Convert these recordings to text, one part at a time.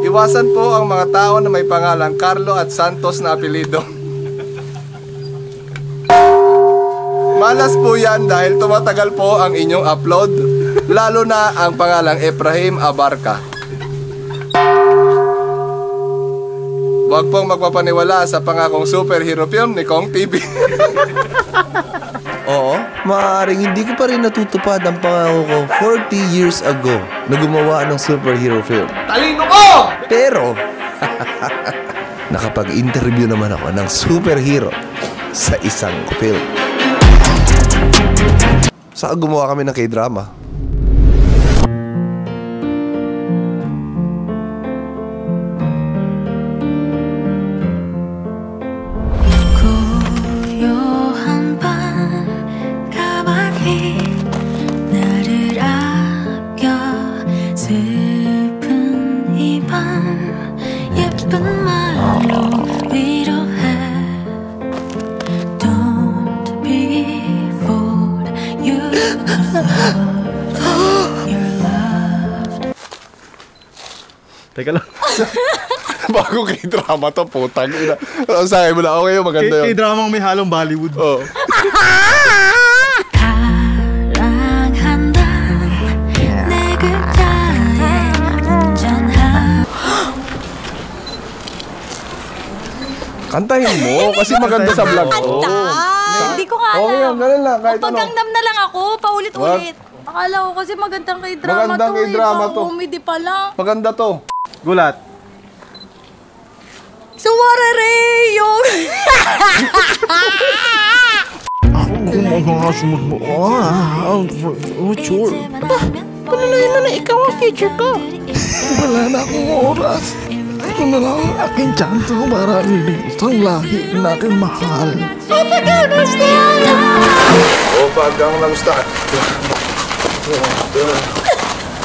Iwasan po ang mga tao na may pangalang Carlo at Santos na apelido. Malas po yan dahil tumatagal po ang inyong upload, lalo na ang pangalang Efraim Abarca. Huwag pong magpapaniwala sa pangakong superhero film ni Kong TV. Oo, maaaring hindi ko pa rin natutupad ang pangako ko 40 years ago na gumawa ng superhero film. Talino ko! Pero, nakapag-interview naman ako ng superhero sa isang film. Saka gumawa kami ng K-drama. Teka lang. Bago K-drama to, putang ina. Sabi mo lang, okay, maganda yun. K-drama may halong Bollywood. Oo. Kantahin mo, kasi maganda sa vlog ko. Hindi ko nga alam. Okay, ganun lang, kahit ano. Pag-Gangnam na lang ako, paulit-ulit. Akala ko kasi magandang K-drama to. Magandang K-drama to. Comedy pa lang. Maganda to. Gulat. Suwarere yung... Ako mag-asunod mo. Sure. Panuloy mo na ikaw ang future ko. Wala na akong oras. Ito na lang ang aking chance para release ang lahi na aking mahal. Opa, Gangnam Style.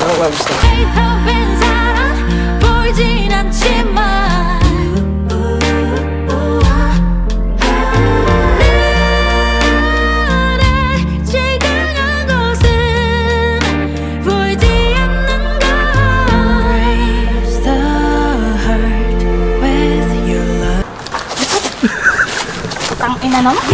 Gangnam Style. Tangina naman.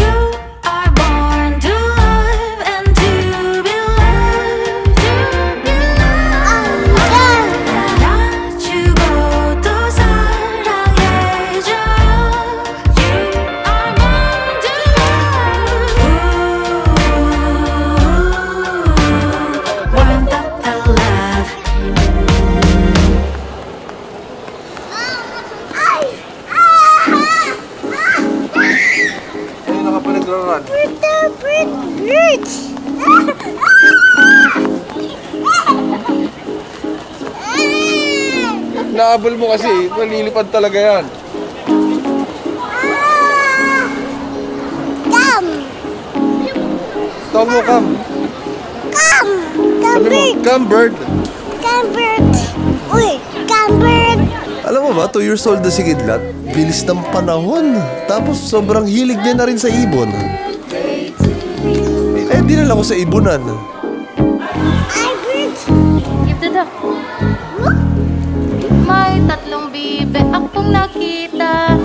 Naabol mo kasi, nalilipad talaga yan. Come! Tawag mo, come. Come! Come, Sabi mo, bird! come, bird. Come, bird! Uy! Come, bird! Alam mo ba, 2 years old na si Kidlat, bilis ng panahon. Tapos sobrang hilig niya na rin sa ibon. Kaya dinala ko sa ibunan. Ay, bird! Give the duck. May tatlong bibe akong nakita.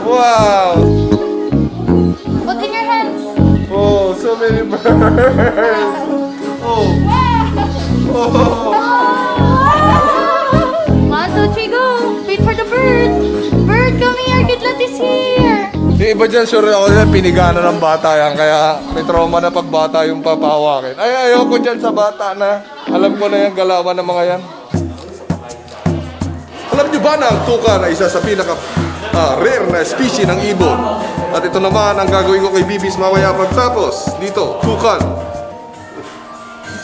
Wow! Put in your hands. Oh, so many birds. Oh. Oh. 1, 2, 3, go. Wait for the bird. Bird, come here. Kidlat is here. Yung iba dyan, sure ako dyan, pinigana ng bata yan. Kaya may trauma na pag bata yung papahawakin. Ay, ayoko dyan sa bata na. Alam ko na yung galawan ng mga yan. Alam nyo ba na ang tuka na isa sa pinaka rare na species ng ibon? At ito naman ang gagawin ko kay Bibis mamaya pagtapos. Dito, tukan.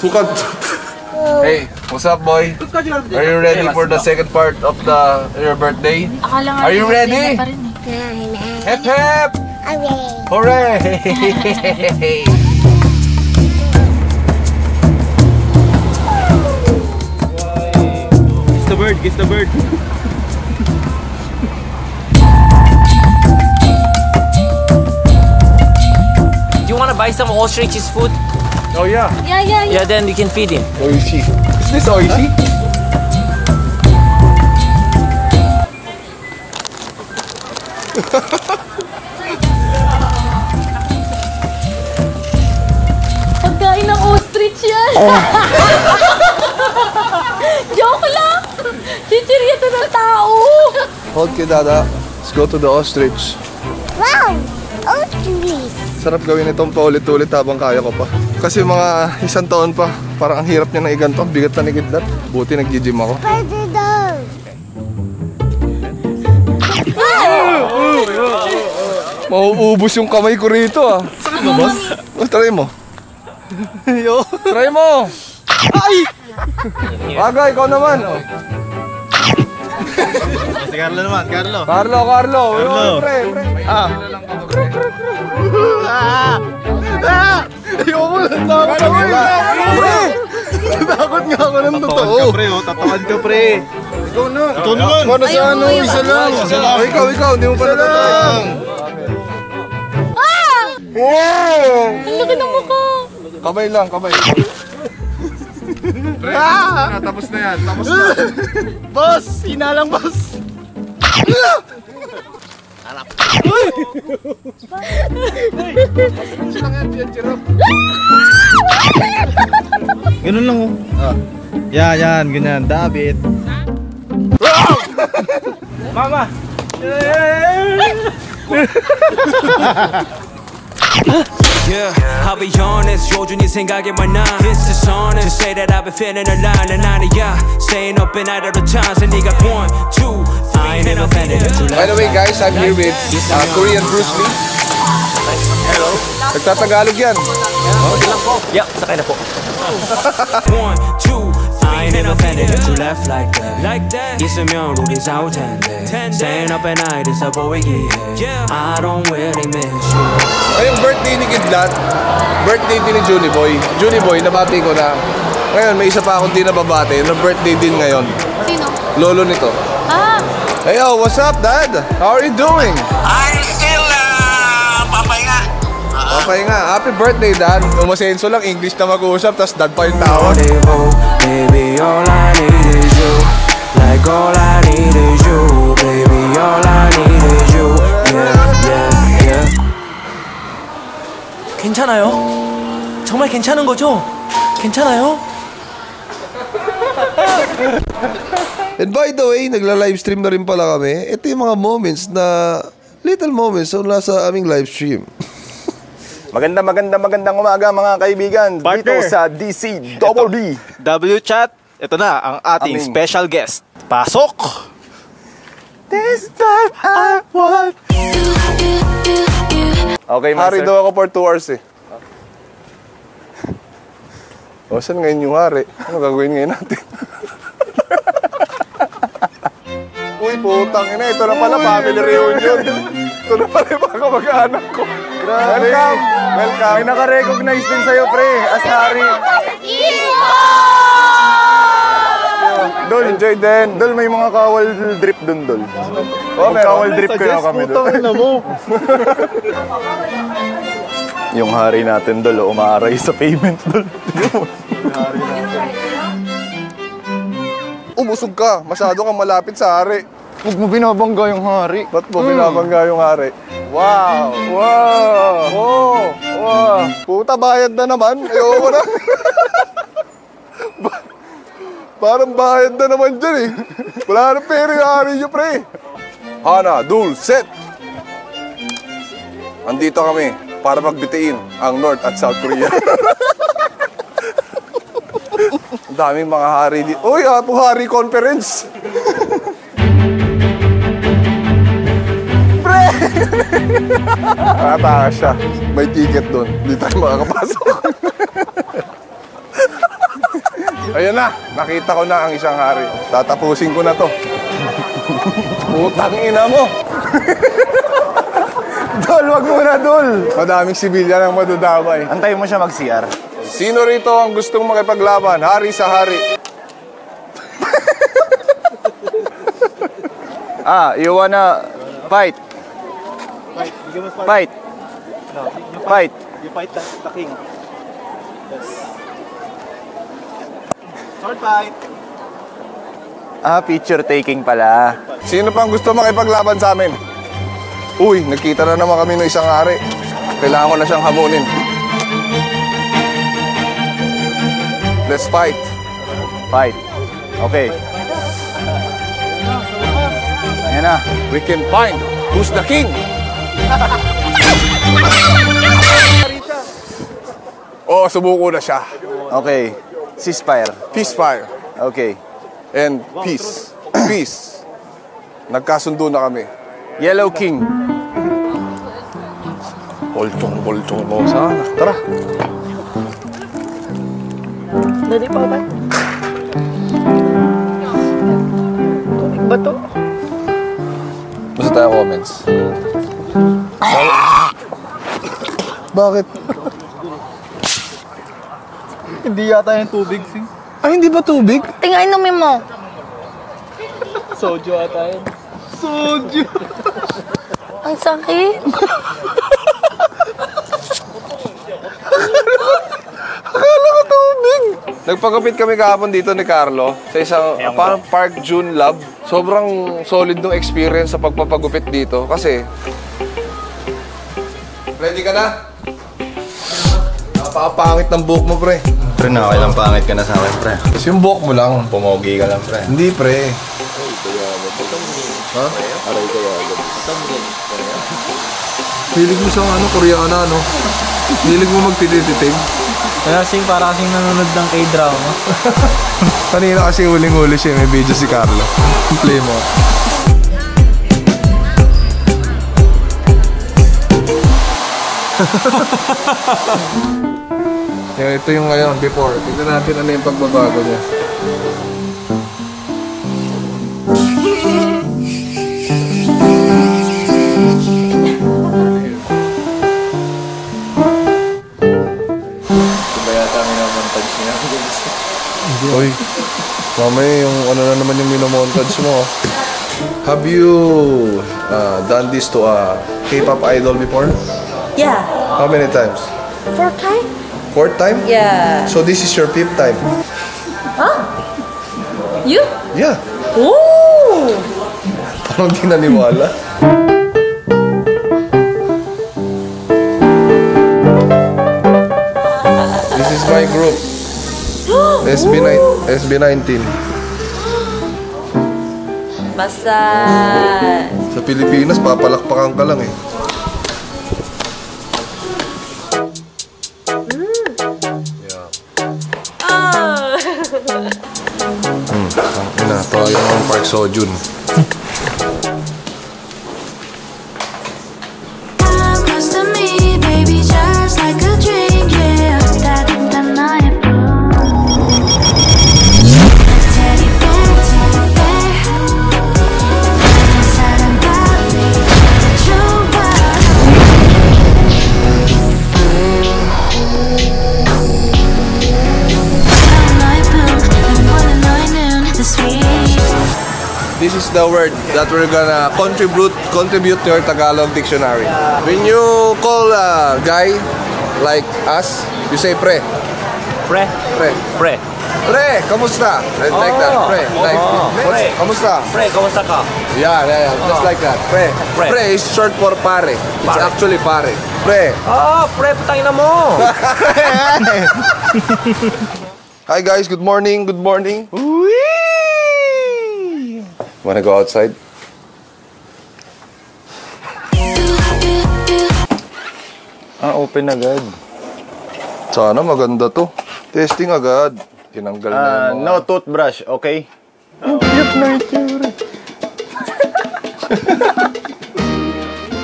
Tukan. Hey, what's up, boy? Are you ready for the second part of your birthday? Are you ready? Hep hep! Hooray! Kiss the bird. Do you want to buy some ostrich's food? Oh yeah. Yeah, then we can feed him. Oishi. Is this Oishi? Pagkain ng ostrich yan. Joke lang. Chichirya to ng tao. Hold kay Dada. Let's go to the ostrich. Wow! Ostrich! Sarap gawin itong paulit-ulit habang kaya ko pa. Kasi mga 1 taon pa, parang ang hirap niya na iganto. Bigat na ni Kidlat. Buti nag-gym ako. Pwede daw! Mauubos yung kamay ko rito ah. Sakit mo, boss? Try mo. Try mo! Ay! Aga, ikaw naman. Si Carlo naman, Carlo. Carlo. Pre. Ayoko lang, takot ako eh. Pre! Takot nga ako ng totoo. Tatawan ka, pre. Ikaw na. Ikaw naman. Ano sa ano? Isa lang. Ikaw. Hindi mo pa natatawa. Ang laki ng mukha. Kamay lang. Pre, tapos na yan. Tapos na. Boss! Hinalang, boss! Ganun lang, oh. Yan, ganyan. David. Mama! Yeah, I'll be honest, 요준이 생각에만 나 It's dishonest to say that I've been feeling alive 난 아니야, staying up in night all the time So 네가 1, 2, I ain't never offended By the way guys, I'm here with Korean Bruce Lee. Hello. Nagtatagalog yan. Yeah, sakay na po 1, 2, I ain't never offended You left like that 있으면 우린 싸울 텐데 Staying up at night is a 보이기에 I don't really miss you Ngayong birthday ni Kidlat, birthday din ni Junie Boy. Junie Boy, nabati ko na. Ngayon, may isa pa akong di nababati. Na birthday din ngayon. Sino? Lolo nito. Hey, yo, what's up, Dad? How are you doing? I'm still papahinga. Papahinga. Happy birthday, Dad. Umasenso lang, English na mag-uusap, tas Dad pa yung tawag. Baby, all I need is you Like all I need is you Baby, all I need is you Yeah 괜찮아요? 정말 괜찮은 거죠? 괜찮아요? And by the way, nagla-livestream na rin pala kami. Ito yung mga moments na, little moments na sa aming livestream. Magandang umaga mga kaibigan. Partner. Dito sa DCDD. W-Chat, ito na ang ating special guest. Pasok! This time I want. Okay, Hari master. daw ako for 2 hours eh. O, saan ngayon yung hari? Ano gagawin ngayon natin? Uy, putang ina. Ito na pala, family reunion. Ito na pala yung mga kamag-anak ko. Welcome! May naka-recognize din sa'yo, pre. As hari. Dol, enjoy din. Dol, may mga kawal drip dun, Dol. Kawal drip kaya kami, Dol. Yung hari natin, Dol, umaaray sa payment, Dol. Umusog ka. Masyado kang malapit sa hari. Huwag mo binabangga yung hari. Ba't mo binabangga yung hari? Wow! Wow! Puta, bayad na naman. Ayoko na. Parang bayad na naman dyan eh. Wala na pera yung hari nyo, pre. Hana, Dul, set! Andito kami para magbitiin ang North at South Korea. Ang daming mga hari dito. Uy, po hari conference. Pre! Nakatakas siya. May ticket doon. Hindi tayo makakapasok. Ayan na, nakita ko na ang isang hari. Tatapusin ko na to. Putang ina mo. Dol, wag mo na, Dol. Madaming sibilyan ang madudamay. Antayin mo siya mag-CR. Sino rito ang gustong makipaglaban? Hari sa hari. You wanna fight? Fight. You fight the king. Short fight. Picture taking pala. Sino pang gusto makipaglaban sa amin? Uy, nagkita na naman kami ng isang ari. Kailangan ko na siyang hamunin. Let's fight. Fight. Okay. Ayan na. We can find who's the king. Oh, subuko na siya. Okay. Ceasefire. Peacefire. Okay. And peace. Peace. Nagkasundo na kami. Yellow King. Boltong mo sana. Tara. Dali pa ba? Tubig ba to? Basta tayo comments. Bakit? Hindi yata yung tubig, Sing. Ay, hindi ba tubig? Tingnan, inumin mo. Soju ata yun. Soju! Ang sakit. Akala ko tubig. Nagpagupit kami kahapon dito ni Carlo sa isang parang Park June Lab. Sobrang solid ng experience sa pagpapagupit dito kasi ready ka na? Napakapangit ng buhok mo, pre. Pre, nakakailang pangit ka na sa akin, pre. Kasi yung buhok mo lang. Pumogi ka lang, pre. Hindi, pre. Ha? Hilig mo sa Koreana, no? Hilig mo magtitititig. Kaya Sing, para kasing nanonood ng K-drama. Kanina kasi huling-huli siya, may video si Carlo. Play mo. Ito yung ngayon, before. Tignan natin ano yung pagbabago niya. Uy, mamaya yung ano na naman yung minomontage mo. Have you done this to a K-pop idol before? Yeah. How many times? 4 times? 4th time? Yeah. So this is your 5th time? Huh? You? Yeah. Oh! Parang di naniwala. This is my group. SB19. Basta. Sa Pilipinas, papalakpakan ka lang eh. Ito yung Park Seo-joon. This is the word that we're gonna contribute to your Tagalog dictionary. When you call a guy like us, you say pre. Pre? Pre. Pre. Pre, kamusta? Like that. Pre. Like, pre. Kamusta? Pre, kamusta ka? Yeah. Just like that. Pre. Pre. Pre is short for pare. It's Pare. actually pare. Pre. Pre, putangin na mo! Hi guys, good morning. Good morning. Wanna go outside? Open agad. Sana maganda to. Testing agad. Tinanggal na yung mga... No toothbrush, okay?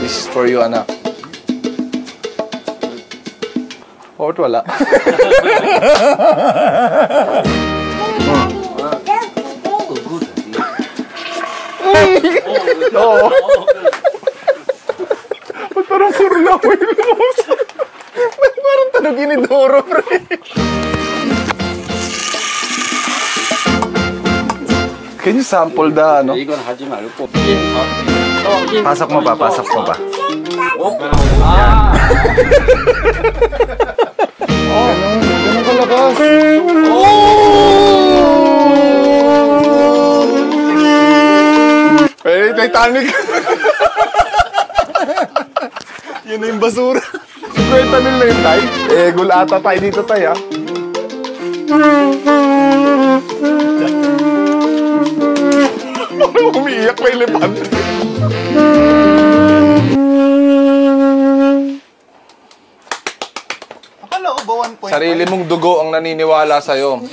This is for you, anak. Oh, wala. Oo. Ba't parang kurlaw yung lumos? Ba't parang tunog inidoro, pre? Can you sample the, ano? Pasok mo pa. Panic. Yun na yung basura. 50 mil na yun, tay. Eh, gulata tayo dito, tay, ha? Umiiyak na elepante. Akala ko ba 1 point? Sarili mong dugo ang naniniwala sa'yo.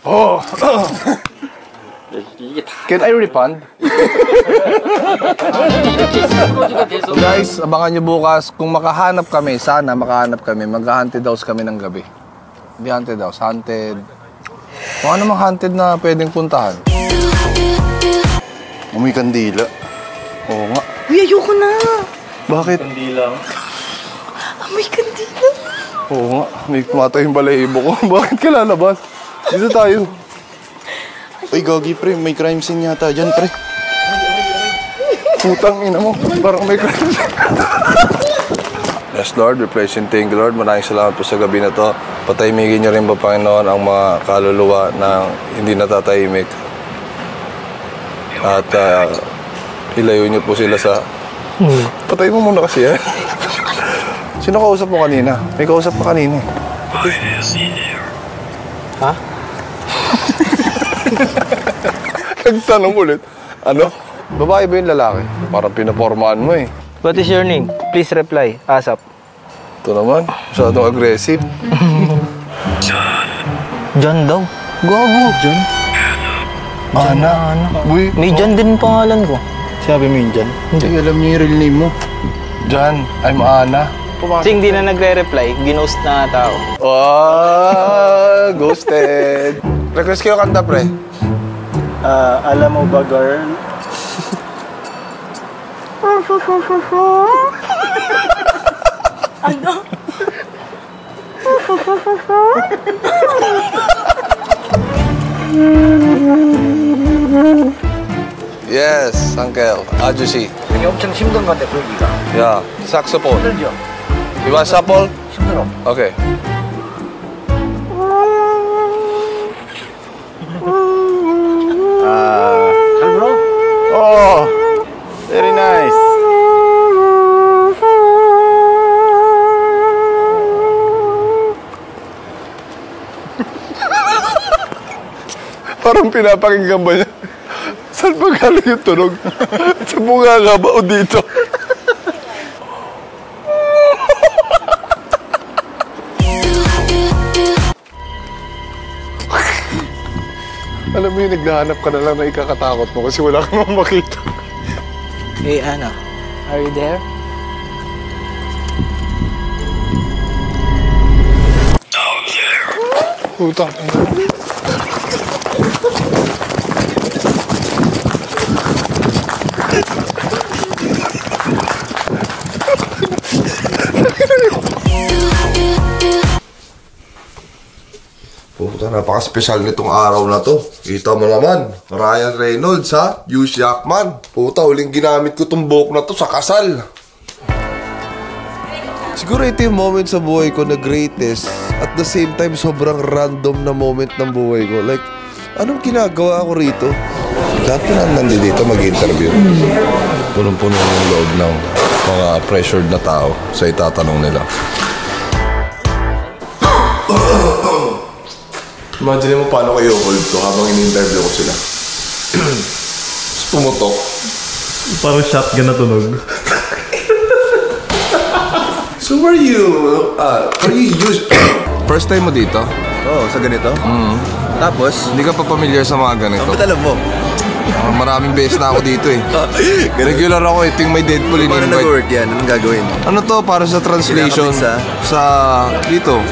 Oh. Can I refund? So guys, abangan nyo bukas. Kung makahanap kami, sana makahanap kami, mag-haunted house kami ng gabi. Hindi haunted house, haunted. Kung ano mang haunted na pwedeng puntahan. Amoy kandila. Oo nga. Uy, ayoko na. Bakit? Amoy kandila. Oo nga. May matay yung balahibo ko. Bakit ka lalabas? Dito tayo. Uy, Gogi, pre. May crime scene yata dyan, pre. Putang ina mo. Parang may crime scene. Yes, Lord. We praise and thank you, Lord. Maraming salamat po sa gabi na to. Patahimigin niyo rin ba, Panginoon, ang mga kaluluwa na hindi natatahimik. At ilayo niyo po sila sa... Patay mo muna kasi, eh. Sino kausap mo kanina? May kausap pa kanina, eh. Ha? Nagtanong ulit. Ano? Babae ba yung lalaki? Parang pinapormahan mo, eh. What is your name? Please reply. ASAP. Ito naman. Masyadong aggressive. John daw. Gago. John? Ana. Uy. May John din pangalan ko. Sabi mo yun dyan? Hindi, alam niyo yung real name mo. John, I'm Ana. Kasi hindi na nagre-reply, ginost na tao. Oh, ghosted. Request kayo kanta, pre. Alam mo ba, girl? Ano? Yes, Uncle. 아저씨. 되게 엄청 힘든 건데 불기가. 야, saxophone. 힘들죠? You want sample? 힘들어. Okay. 잘 불어? Oh, very nice. Parang pinapakinggan ba niya? Saan ba galing yung tunog? Sa bunga nga ba o dito? Alam mo yung naghahanap ka na lang na ikakatakot mo kasi wala kang makita. Hey, Anna. Are you there? Putang. Puta, napaka-special nitong araw na to. Kita mo naman, Ryan Reynolds ha, Hugh Jackman. Puta, huling ginamit ko tong buhok na to sa kasal. Siguro ito yung moment sa buhay ko na greatest. At the same time, sobrang random na moment ng buhay ko. Like, anong ginagawa ako rito? Dati na nandito mag-interview. Punong-puno yung loob ng mga pressured na tao sa itatanong nila. Imagine mo paano kayo hold to habang in-interview ko sila. Pumutok. Parang shotgun na tunog. So were you used... First time mo dito? Oo, sa ganito? Tapos? Hindi ka pa familiar sa mga ganito? Ba't alam mo? Maraming beses na ako dito, eh. Regular ako, ito yung may Deadpool in-invite. Paano nag-work yan? Anong gagawin? Ano to? Para sa translation. Sa... dito.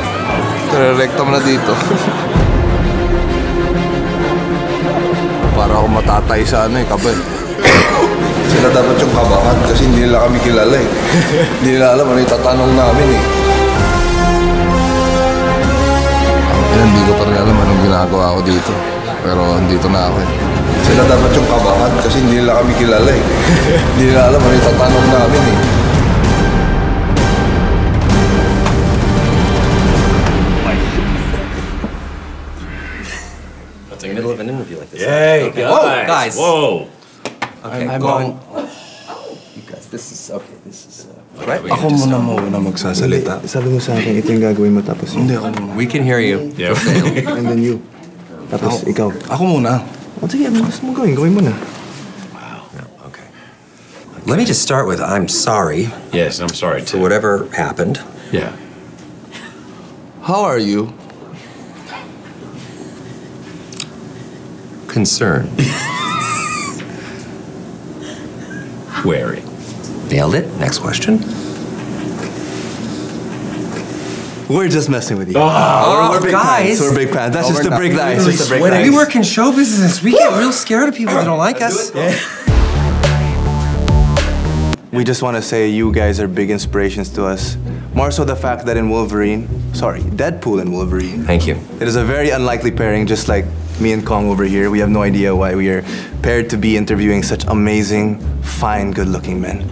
Rekta mo na dito. Para ako matatay sa ano, eh, kapal. Sila dapat yung kabahan kasi hindi nila kami kilala, eh. Hindi nila alam ano itatanong namin, eh. Hindi ko pa rin alam anong ginagawa ko dito. Pero andito na ako, eh. Sila dapat yung kabahan kasi hindi nila kami kilala, eh. Hindi nila alam ano itatanong namin, eh. Okay. Whoa, guys. Whoa. Okay, I'm go on. You guys, this is okay. This is right. Ako muna magsasalita. Sabi mo sa akin, ito yung gagawin mo tapos Hindi ako muna. We can hear you. Yeah. And then you. Tapos ikaw. Ako muna. O sige, ano gusto mo gawin? Gawin mo na. Let me just start with I'm sorry. Yes, I'm sorry for whatever happened. Yeah. How are you? Concerned. Wary. Nailed it. Next question. We're just messing with you. We're big guys. fans. We're big fans. That's just to break the ice. Just to break the We ice. work in show business. We get real scared of people that don't like us. We just want to say you guys are big inspirations to us. More so the fact that in Deadpool and Wolverine. Thank you. It is a very unlikely pairing, just like me and Kong over here. We have no idea why we are paired to be interviewing such amazing, fine, good-looking men.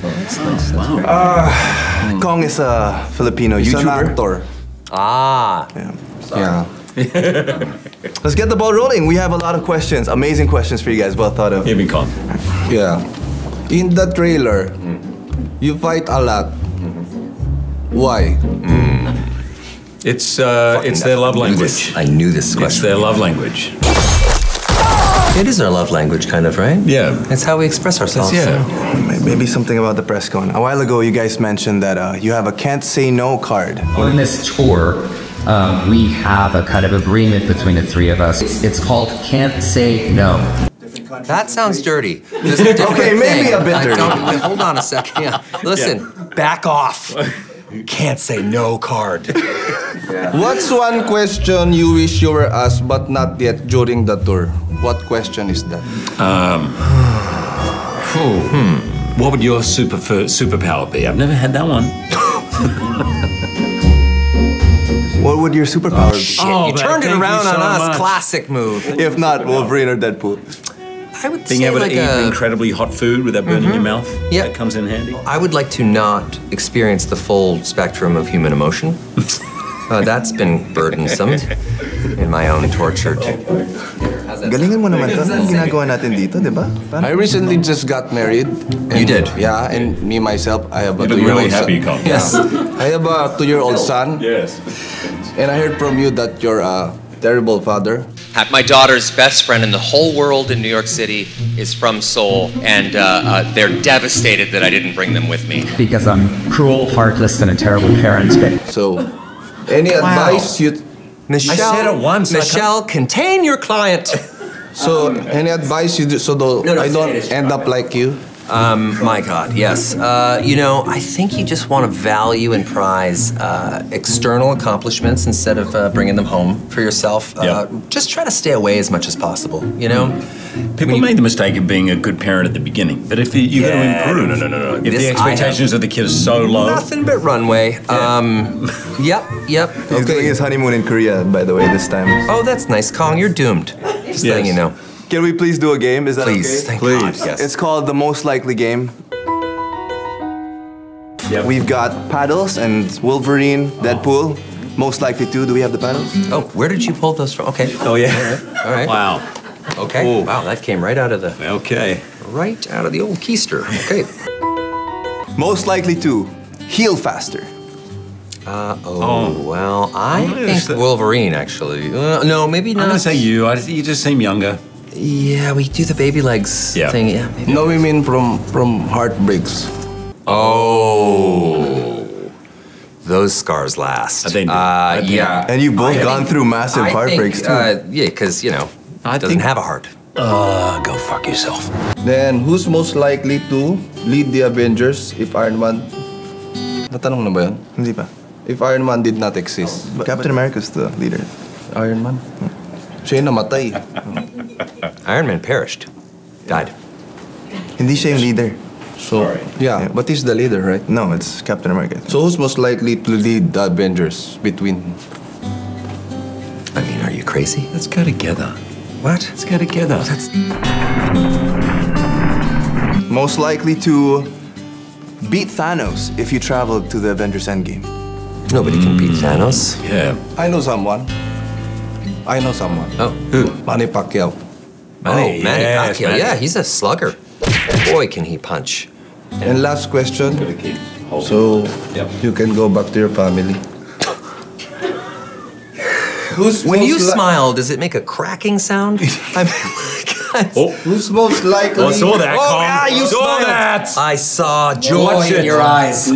Kong is a Filipino He's YouTuber. an actor. Ah. Yeah. Let's get the ball rolling. We have a lot of questions, amazing questions for you guys. Well thought of. Here we come. Yeah. In the trailer, you fight a lot. Why? It's their love language. I knew this question. It's their love language. It is our love language, kind of, right? Yeah. It's how we express ourselves. Maybe something about the press con. A while ago, you guys mentioned that you have a can't say no card. On this tour, we have a kind of agreement between the three of us. It's called Can't Say No. That sounds dirty. There's a different Okay, maybe thing. a bit dirty. Wait, hold on a second. Yeah. Listen, back off. Can't say no card. What's one question you wish you were asked but not yet during the tour? What question is that? What would your superpower be? I've never had that one. What would your superpower be? Shit, you turned it around on us. Classic move. If not Wolverine or Deadpool. I would Being say able like to eat incredibly hot food without burning your mouth. Yeah. That comes in handy. I would like to not experience the full spectrum of human emotion. That's been burdensome in my own torture. Galingan mo naman to. Anong ginagawa natin dito, di ba? I recently just got married. You did? Yeah, and me myself, I have a You look 2-year-old really happy, son. Colin. Yes. I have a 2-year-old son. Yes. And I heard from you that you're a terrible father. My daughter's best friend in the whole world in New York City is from Seoul, and they're devastated that I didn't bring them with me. Because I'm cruel, heartless, and a terrible parent. So, any advice you... Michelle, I said it once. Michelle, contain your client. So, any advice you do so I don't end up like you? My God, yes. You know, I think you just want to value and prize external accomplishments instead of bringing them home for yourself. Just try to stay away as much as possible, you know? People made the mistake of being a good parent at the beginning, but if you got to improve. No. If the expectations of the kid are so low. Nothing but runway. Yep. He's doing his honeymoon in Korea, by the way, this time. Oh, that's nice, Kong. You're doomed. Just letting you know. Can we please do a game? Is that Please, okay? thank God, yes. It's called the Most Likely Game. We've got paddles and Wolverine, Deadpool. Most likely to. Do we have the paddles? Oh, where did you pull those from? Okay. Oh, yeah. All right. Wow. Okay. Ooh. Wow, that came right out of the... Okay. Right out of the old keister. Okay. Most likely to heal faster. Well, I think Wolverine, actually. No, maybe not. I'm going to say you. You just seem younger. Yeah, we do the baby legs thing. Yeah, maybe. No, we mean from heartbreaks. Oh. Those scars last. I think. Yeah. And you've both gone through massive heartbreaks, too. Yeah, because, you know, doesn't have a heart. Go fuck yourself. Then, who's most likely to lead the Avengers if Iron Man... Natanong na ba yun? Hindi pa. If Iron Man did not exist. But Captain America's the leader. Iron Man? Siya yung namatay. Iron Man perished. Died. Hindi siya yung leader. So, yeah, but he's the leader, right? No, it's Captain America. So who's most likely to lead the Avengers between... I mean, are you crazy? Let's go together. What? Let's go together. Most likely to beat Thanos if you travel to the Avengers Endgame. Nobody can beat Thanos. Yeah. I know someone. Oh, who? Manny Pacquiao. Manny Pacquiao. Yeah, he's a slugger. Boy, can he punch. And last question. So, you can go back to your family. When you smile, does it make a cracking sound? Who's most likely? I saw that, Oh, Kong. yeah, you saw smiled. that. I saw joy Watch in it. your eyes.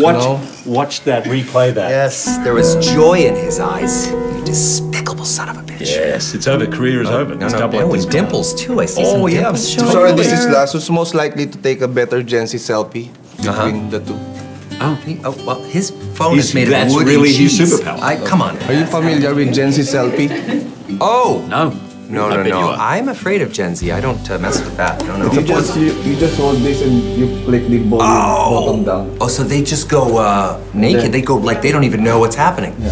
Watch that. Replay that. Yes, there was joy in his eyes. You despicable son of a bitch. Yes, it's over. Career is over. No, It's no, double no, up with this dimples too. I see Oh, some yeah. dimples showing. Sorry, this is last. Who's most likely to take a better Gen Z selfie between the two? Oh, well, his phone is made of That's wood really and his cheese. superpower. Come on. Are you familiar with Gen Z selfie? Oh! No. No, I bet you are. I'm afraid of Gen Z. I don't mess with that. No. You just hold this and you click the bottom down. Oh, so they just go naked. They go like they don't even know what's happening. Yeah.